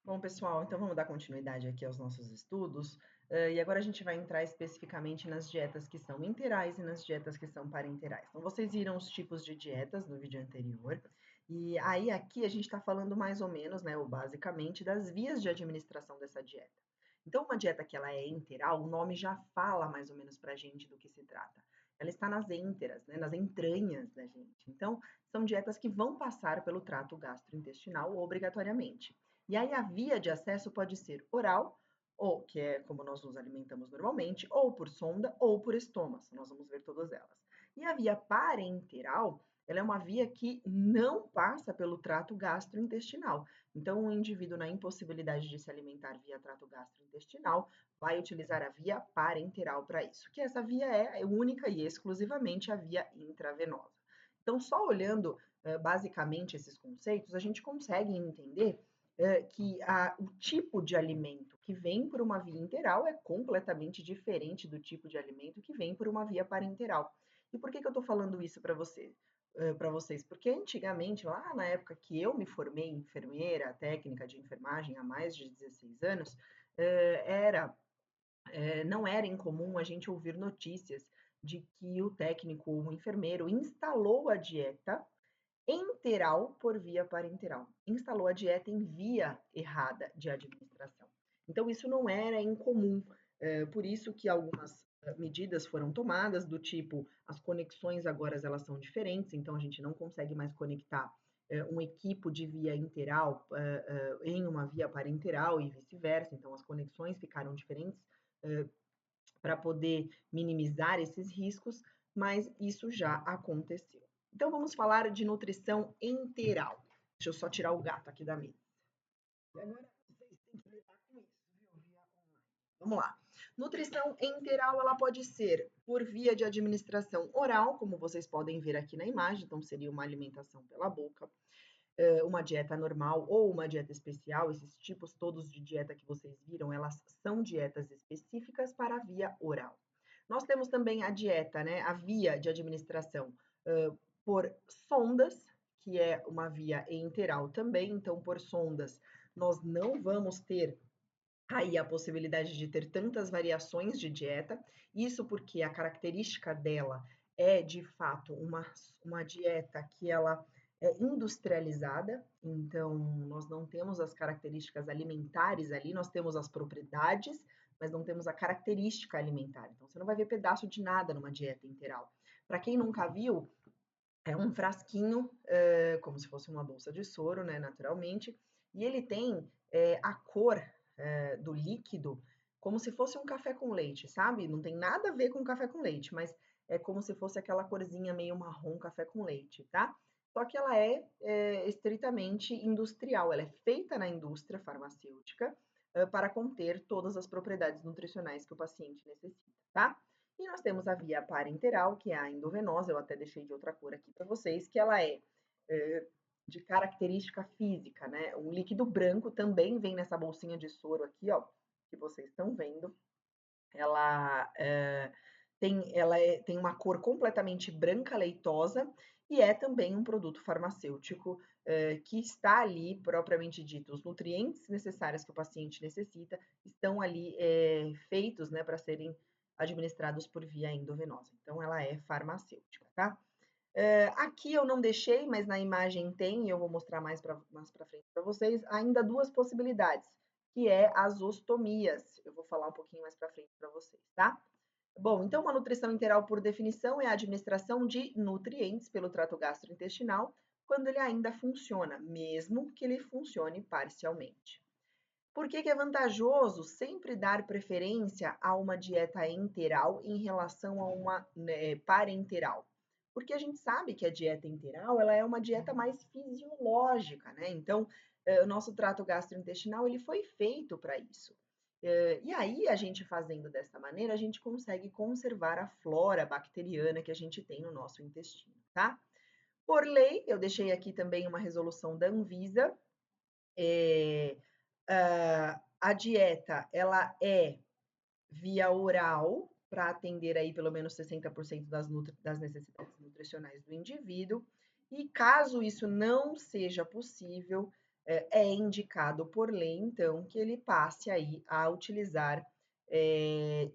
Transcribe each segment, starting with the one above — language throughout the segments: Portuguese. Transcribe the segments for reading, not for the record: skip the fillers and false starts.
Bom, pessoal, então vamos dar continuidade aqui aos nossos estudos. E agora a gente vai entrar especificamente nas dietas que são interais e nas dietas que são parenterais. Então, vocês viram os tipos de dietas no vídeo anterior. E aí, aqui a gente está falando mais ou menos, né, ou basicamente, das vias de administração dessa dieta. Então, uma dieta que ela é interal, o nome já fala mais ou menos para a gente do que se trata. Ela está nas ênteras, né, nas entranhas da gente. Então, são dietas que vão passar pelo trato gastrointestinal obrigatoriamente. E aí a via de acesso pode ser oral, ou que é como nós nos alimentamos normalmente, ou por sonda, ou por estômago. Nós vamos ver todas elas. E a via parenteral, ela é uma via que não passa pelo trato gastrointestinal. Então, o indivíduo na impossibilidade de se alimentar via trato gastrointestinal vai utilizar a via parenteral para isso, que essa via é única e exclusivamente a via intravenosa. Então, só olhando basicamente esses conceitos, a gente consegue entender que o tipo de alimento que vem por uma via interal é completamente diferente do tipo de alimento que vem por uma via parenteral. E por que eu estou falando isso para para vocês? Porque antigamente, lá na época que eu me formei enfermeira, técnica de enfermagem há mais de 16 anos, não era incomum a gente ouvir notícias de que o técnico ou o enfermeiro instalou a dieta enteral por via parenteral. Instalou a dieta em via errada de administração. Então, isso não era incomum. Por isso que algumas medidas foram tomadas, do tipo, as conexões agora elas são diferentes, então a gente não consegue mais conectar um equipo de via interal em uma via parenteral e vice-versa, então as conexões ficaram diferentes para poder minimizar esses riscos, mas isso já aconteceu. Então vamos falar de nutrição enteral. Deixa eu só tirar o gato aqui da mesa. E agora vocês têm que lidar com isso, viu? Via online. Vamos lá. Nutrição enteral ela pode ser por via de administração oral, como vocês podem ver aqui na imagem, então seria uma alimentação pela boca, uma dieta normal ou uma dieta especial, esses tipos todos de dieta que vocês viram, elas são dietas específicas para a via oral. Nós temos também a dieta, né, a via de administração por sondas, que é uma via enteral também, então por sondas nós não vamos ter aí a possibilidade de ter tantas variações de dieta, isso porque a característica dela é de fato uma dieta que ela é industrializada, então nós não temos as características alimentares ali, nós temos as propriedades, mas não temos a característica alimentar. Então você não vai ver pedaço de nada numa dieta integral. Para quem nunca viu, é um frasquinho, como se fosse uma bolsa de soro, né, naturalmente, e ele tem a cor do líquido como se fosse um café com leite, sabe? Não tem nada a ver com café com leite, mas é como se fosse aquela corzinha meio marrom café com leite, tá? Só que ela é estritamente industrial, ela é feita na indústria farmacêutica para conter todas as propriedades nutricionais que o paciente necessita, tá? E nós temos a via parenteral, que é a endovenosa, eu até deixei de outra cor aqui para vocês, que ela é de característica física, né? Um líquido branco também vem nessa bolsinha de soro aqui, ó, que vocês estão vendo. Ela tem uma cor completamente branca leitosa e é também um produto farmacêutico que está ali, propriamente dito, os nutrientes necessários que o paciente necessita estão ali feitos, né, para serem administrados por via endovenosa. Então, ela é farmacêutica, tá? Aqui eu não deixei, mas na imagem tem, e eu vou mostrar mais para frente para vocês, ainda duas possibilidades, que é as ostomias. Eu vou falar um pouquinho mais para frente para vocês, tá? Bom, então uma nutrição integral, por definição, é a administração de nutrientes pelo trato gastrointestinal quando ele ainda funciona, mesmo que ele funcione parcialmente. Por que é vantajoso sempre dar preferência a uma dieta enteral em relação a uma parenteral? Porque a gente sabe que a dieta enteral ela é uma dieta mais fisiológica, né? Então, o nosso trato gastrointestinal ele foi feito para isso. E aí, a gente fazendo dessa maneira, a gente consegue conservar a flora bacteriana que a gente tem no nosso intestino, tá? Por lei, eu deixei aqui também uma resolução da Anvisa, é, a dieta ela é via oral para atender aí pelo menos 60% das necessidades nutricionais do indivíduo. E caso isso não seja possível, é indicado por lei, então, que ele passe aí a utilizar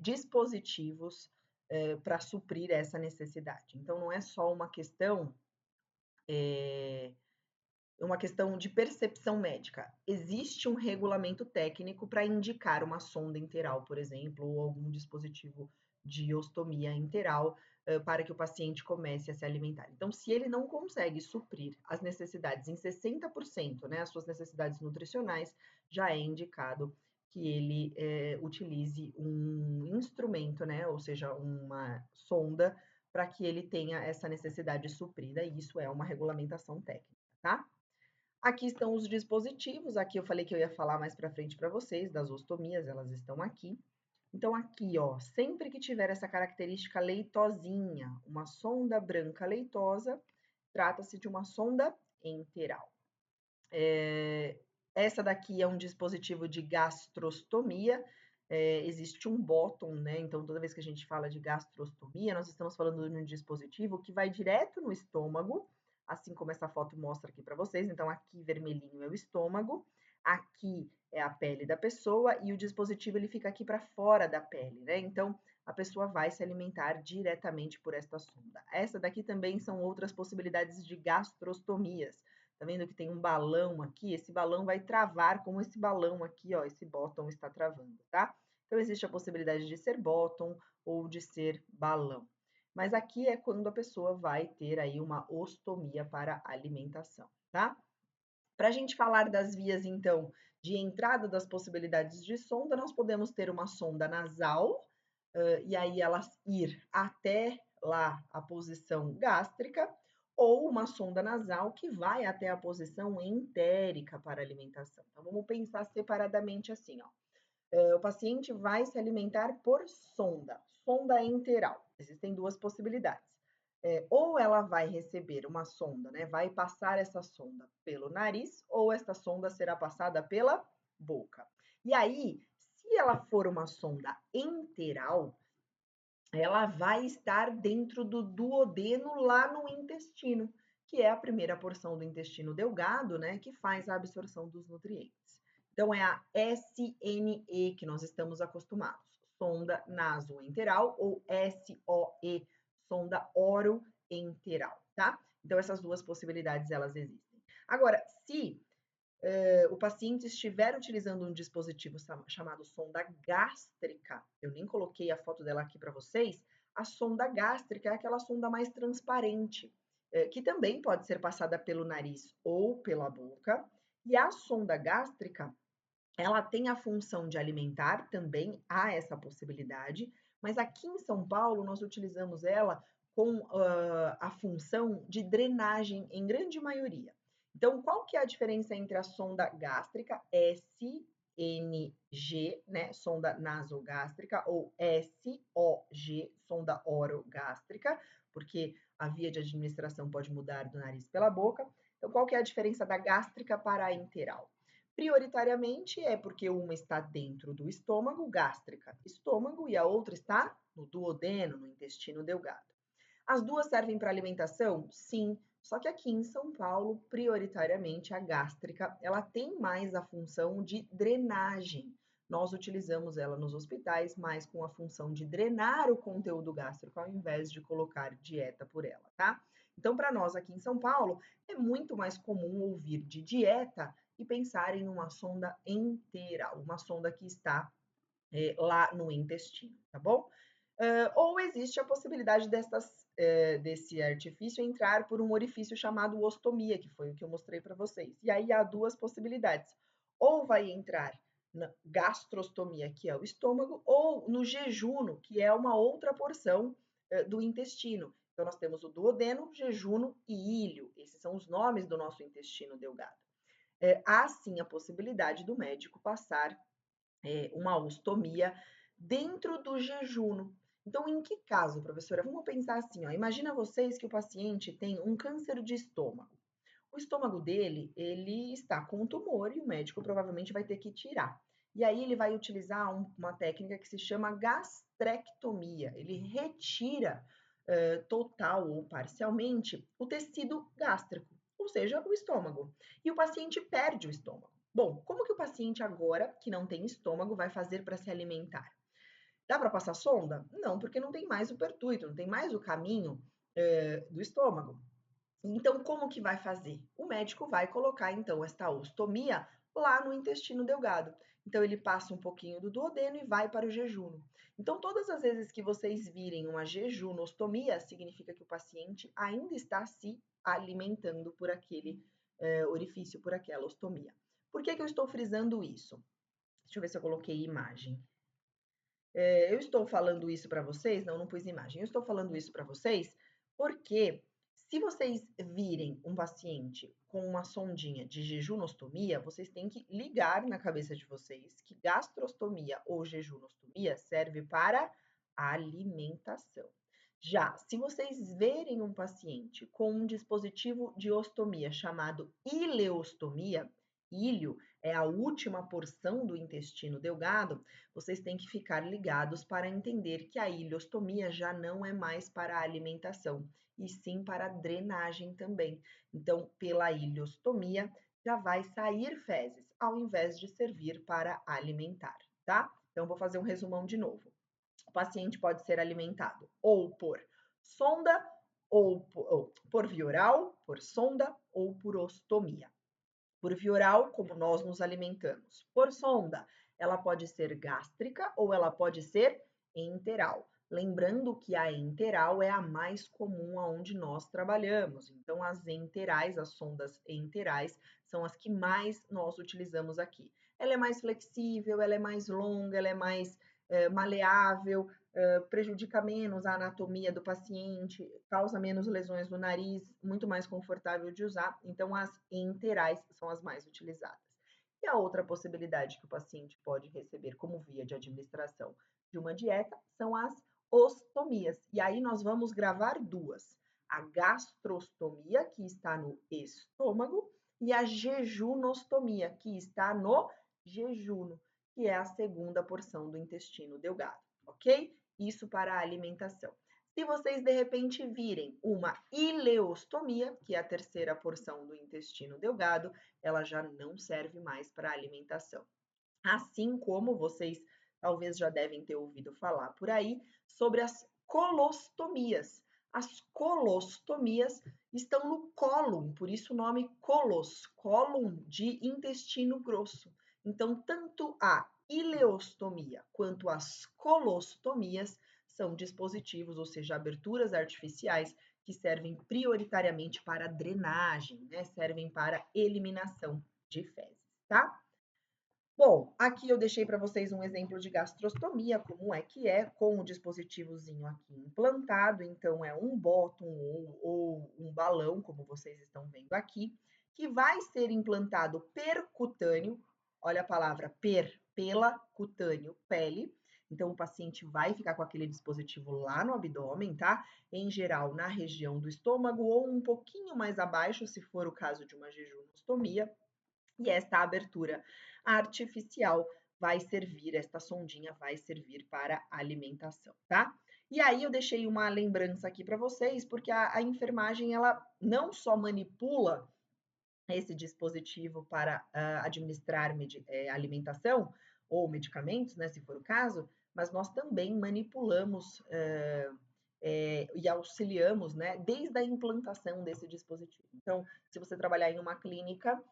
dispositivos para suprir essa necessidade. Então, não é só uma questão de percepção médica. Existe um regulamento técnico para indicar uma sonda interal, por exemplo, ou algum dispositivo de ostomia interal para que o paciente comece a se alimentar. Então, se ele não consegue suprir as necessidades em 60%, né, as suas necessidades nutricionais, já é indicado que ele utilize um instrumento, né, ou seja, uma sonda, para que ele tenha essa necessidade suprida, e isso é uma regulamentação técnica, tá? Aqui estão os dispositivos, aqui eu falei que eu ia falar mais para frente para vocês, das ostomias, elas estão aqui. Então aqui, ó, sempre que tiver essa característica leitosinha, uma sonda branca leitosa, trata-se de uma sonda enteral. Essa daqui é um dispositivo de gastrostomia, existe um bottom, né? Então, toda vez que a gente fala de gastrostomia, nós estamos falando de um dispositivo que vai direto no estômago, assim como essa foto mostra aqui para vocês. Então, aqui vermelhinho é o estômago, aqui é a pele da pessoa e o dispositivo ele fica aqui para fora da pele, né? Então, a pessoa vai se alimentar diretamente por esta sonda. Essa daqui também são outras possibilidades de gastrostomias. Tá vendo que tem um balão aqui? Esse balão vai travar como esse balão aqui, ó, esse bottom está travando, tá? Então, existe a possibilidade de ser bottom ou de ser balão. Mas aqui é quando a pessoa vai ter aí uma ostomia para alimentação, tá? Para a gente falar das vias, então, de entrada das possibilidades de sonda, nós podemos ter uma sonda nasal, e aí ela ir até lá a posição gástrica, ou uma sonda nasal que vai até a posição entérica para alimentação. Então, vamos pensar separadamente assim, ó. O paciente vai se alimentar por sonda enteral. Existem duas possibilidades. Ou ela vai receber uma sonda, né? Vai passar essa sonda pelo nariz, ou esta sonda será passada pela boca. E aí, se ela for uma sonda enteral, ela vai estar dentro do duodeno lá no intestino, que é a primeira porção do intestino delgado, né, que faz a absorção dos nutrientes. Então é a SNE que nós estamos acostumados, sonda nasoenteral ou SOE, sonda oroenteral, tá? Então essas duas possibilidades elas existem. Agora, se o paciente estiver utilizando um dispositivo chamado sonda gástrica, eu nem coloquei a foto dela aqui para vocês, a sonda gástrica é aquela sonda mais transparente, que também pode ser passada pelo nariz ou pela boca, e a sonda gástrica, ela tem a função de alimentar, também há essa possibilidade, mas aqui em São Paulo nós utilizamos ela com a função de drenagem em grande maioria. Então, qual que é a diferença entre a sonda gástrica, SNG, né, sonda nasogástrica, ou SOG, sonda orogástrica, porque a via de administração pode mudar do nariz pela boca. Então, qual que é a diferença da gástrica para a enteral? Prioritariamente é porque uma está dentro do estômago, gástrica, estômago, e a outra está no duodeno, no intestino delgado. As duas servem para alimentação? Sim, só que aqui em São Paulo, prioritariamente a gástrica, ela tem mais a função de drenagem. Nós utilizamos ela nos hospitais mais com a função de drenar o conteúdo gástrico ao invés de colocar dieta por ela, tá? Então, para nós aqui em São Paulo, é muito mais comum ouvir de dieta e pensar em uma sonda inteira, uma sonda que está lá no intestino, tá bom? Ou existe a possibilidade desse artifício entrar por um orifício chamado ostomia, que foi o que eu mostrei para vocês. E aí há duas possibilidades. Ou vai entrar na gastrostomia, que é o estômago, ou no jejuno, que é uma outra porção do intestino. Então, nós temos o duodeno, jejuno e íleo. Esses são os nomes do nosso intestino delgado. Há sim a possibilidade do médico passar uma ostomia dentro do jejuno. Então, em que caso, professora? Vamos pensar assim, ó. Imagina vocês que o paciente tem um câncer de estômago. O estômago dele, ele está com um tumor e o médico provavelmente vai ter que tirar. E aí ele vai utilizar uma técnica que se chama gastrectomia. Ele retira total ou parcialmente o tecido gástrico. Ou seja, o estômago. E o paciente perde o estômago. Bom, como que o paciente agora, que não tem estômago, vai fazer para se alimentar? Dá para passar sonda? Não, porque não tem mais o pertuito, não tem mais o caminho do estômago. Então, como que vai fazer? O médico vai colocar, então, esta ostomia lá no intestino delgado. Então, ele passa um pouquinho do duodeno e vai para o jejuno. Então, todas as vezes que vocês virem uma jejunostomia, significa que o paciente ainda está se alimentando por aquele orifício, por aquela ostomia. Por que que eu estou frisando isso? Deixa eu ver se eu coloquei imagem. Eu estou falando isso para vocês, não pus imagem. Eu estou falando isso para vocês porque se vocês virem um paciente com uma sondinha de jejunostomia, vocês têm que ligar na cabeça de vocês que gastrostomia ou jejunostomia serve para alimentação. Já, se vocês verem um paciente com um dispositivo de ostomia chamado ileostomia, ilho é a última porção do intestino delgado, vocês têm que ficar ligados para entender que a ileostomia já não é mais para a alimentação, e sim para a drenagem também. Então, pela ileostomia, já vai sair fezes, ao invés de servir para alimentar, tá? Então, vou fazer um resumão de novo. O paciente pode ser alimentado ou por sonda, ou por via oral, por sonda ou por ostomia. Por via oral, como nós nos alimentamos. Por sonda, ela pode ser gástrica ou ela pode ser enteral. Lembrando que a enteral é a mais comum aonde nós trabalhamos. Então, as enterais, as sondas enterais, são as que mais nós utilizamos aqui. Ela é mais flexível, ela é mais longa, ela é mais maleável, prejudica menos a anatomia do paciente, causa menos lesões no nariz, muito mais confortável de usar. Então, as enterais são as mais utilizadas. E a outra possibilidade que o paciente pode receber como via de administração de uma dieta são as ostomias. E aí nós vamos gravar duas: a gastrostomia, que está no estômago, e a jejunostomia, que está no jejuno, que é a segunda porção do intestino delgado, ok? Isso para a alimentação. Se vocês de repente virem uma ileostomia, que é a terceira porção do intestino delgado, ela já não serve mais para alimentação. Assim como vocês talvez já devem ter ouvido falar por aí sobre as colostomias. As colostomias estão no cólon, por isso o nome colos, cólon de intestino grosso. Então, tanto a ileostomia quanto as colostomias são dispositivos, ou seja, aberturas artificiais que servem prioritariamente para drenagem, né? Servem para eliminação de fezes, tá? Bom, aqui eu deixei para vocês um exemplo de gastrostomia, como é, com o dispositivozinho aqui implantado. Então, é um bottom ou um balão, como vocês estão vendo aqui, que vai ser implantado percutâneo. Olha a palavra pela cutâneo, pele. Então, o paciente vai ficar com aquele dispositivo lá no abdômen, tá? Em geral, na região do estômago ou um pouquinho mais abaixo, se for o caso de uma jejunostomia. E esta abertura artificial vai servir, esta sondinha vai servir para alimentação, tá? E aí eu deixei uma lembrança aqui para vocês, porque a enfermagem, ela não só manipula esse dispositivo para administrar alimentação ou medicamentos, né, se for o caso, mas nós também manipulamos e auxiliamos, né, desde a implantação desse dispositivo. Então, se você trabalhar em uma clínica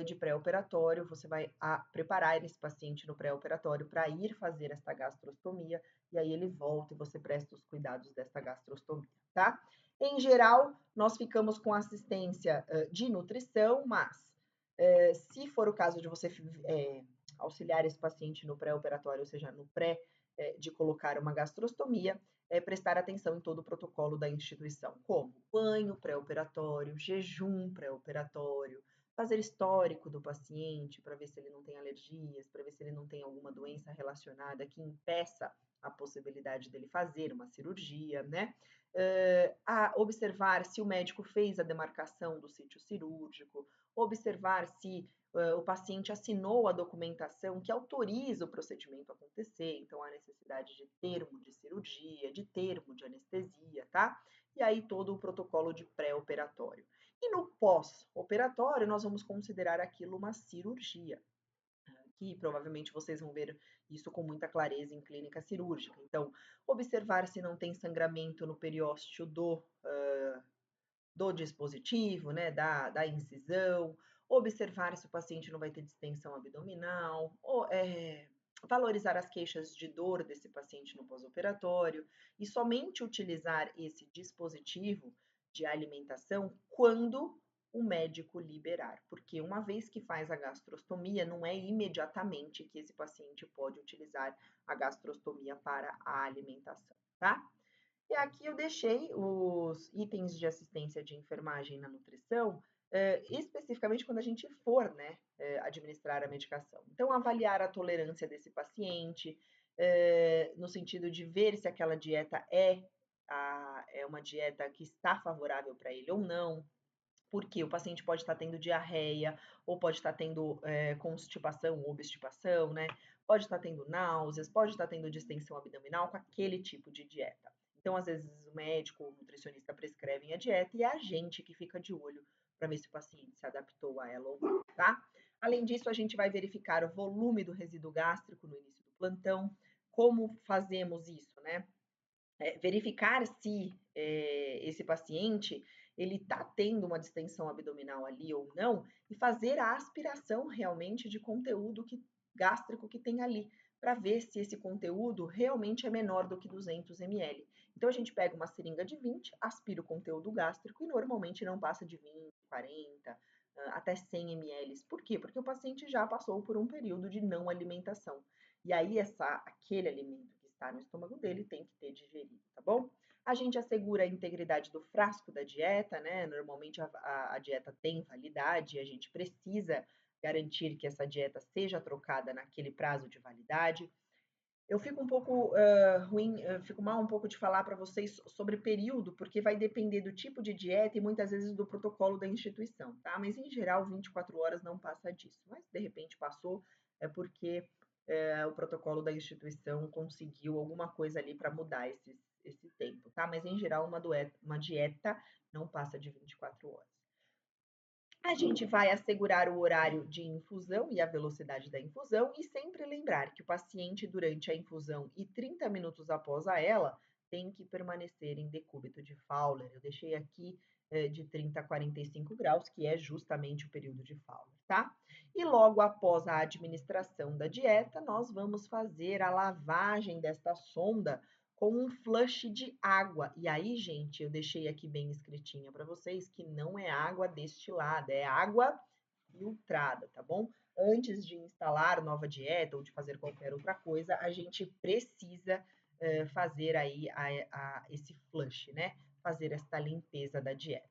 de pré-operatório, você vai preparar esse paciente no pré-operatório para ir fazer esta gastrostomia, e aí ele volta e você presta os cuidados desta gastrostomia, tá? Em geral, nós ficamos com assistência de nutrição, mas se for o caso de você auxiliar esse paciente no pré-operatório, ou seja, no pré de colocar uma gastrostomia, prestar atenção em todo o protocolo da instituição, como banho pré-operatório, jejum pré-operatório, fazer histórico do paciente para ver se ele não tem alergias, para ver se ele não tem alguma doença relacionada que impeça a possibilidade dele fazer uma cirurgia, né? A observar se o médico fez a demarcação do sítio cirúrgico, observar se o paciente assinou a documentação que autoriza o procedimento a acontecer, então a necessidade de termo de cirurgia, de termo de anestesia, tá? E aí todo o protocolo de pré-operatório. E no pós-operatório, nós vamos considerar aquilo uma cirurgia, que provavelmente vocês vão ver isso com muita clareza em clínica cirúrgica. Então, observar se não tem sangramento no periósteo do dispositivo, né, da incisão, observar se o paciente não vai ter distensão abdominal, valorizar as queixas de dor desse paciente no pós-operatório e somente utilizar esse dispositivo de alimentação quando o médico liberar, porque uma vez que faz a gastrostomia, não é imediatamente que esse paciente pode utilizar a gastrostomia para a alimentação, tá? E aqui eu deixei os itens de assistência de enfermagem na nutrição, especificamente quando a gente for, né, administrar a medicação. Então, avaliar a tolerância desse paciente, no sentido de ver se aquela dieta é uma dieta que está favorável para ele ou não, porque o paciente pode estar tendo diarreia, ou pode estar tendo constipação ou obstipação, né? Pode estar tendo náuseas, pode estar tendo distensão abdominal com aquele tipo de dieta. Então, às vezes, o médico ou o nutricionista prescrevem a dieta e é a gente que fica de olho para ver se o paciente se adaptou a ela ou não, tá? Além disso, a gente vai verificar o volume do resíduo gástrico no início do plantão. Como fazemos isso, né? Verificar se esse paciente ele está tendo uma distensão abdominal ali ou não e fazer a aspiração realmente de conteúdo gástrico que tem ali, para ver se esse conteúdo realmente é menor do que 200 ml. Então a gente pega uma seringa de 20, aspira o conteúdo gástrico e normalmente não passa de 20, 40, até 100 ml. Por quê? Porque o paciente já passou por um período de não alimentação. E aí aquele alimento que está no estômago dele tem que ter digerido, tá bom? A gente assegura a integridade do frasco da dieta, né? Normalmente a dieta tem validade, a gente precisa garantir que essa dieta seja trocada naquele prazo de validade. Eu fico um pouco fico mal um pouco de falar para vocês sobre período, porque vai depender do tipo de dieta e muitas vezes do protocolo da instituição, tá? Mas em geral, 24 horas não passa disso. Mas de repente passou, é porque o protocolo da instituição conseguiu alguma coisa ali para mudar esse tempo, tá? Mas em geral, uma dieta não passa de 24 horas. A gente vai assegurar o horário de infusão e a velocidade da infusão e sempre lembrar que o paciente, durante a infusão e 30 minutos após ela, tem que permanecer em decúbito de Fowler. Eu deixei aqui de 30 a 45 graus, que é justamente o período de Fowler, tá? E logo após a administração da dieta, nós vamos fazer a lavagem desta sonda com um flush de água. E aí, gente, eu deixei aqui bem escritinha para vocês que não é água destilada, é água filtrada, tá bom? Antes de instalar nova dieta ou de fazer qualquer outra coisa, a gente precisa fazer aí esse flush, né? Fazer esta limpeza da dieta.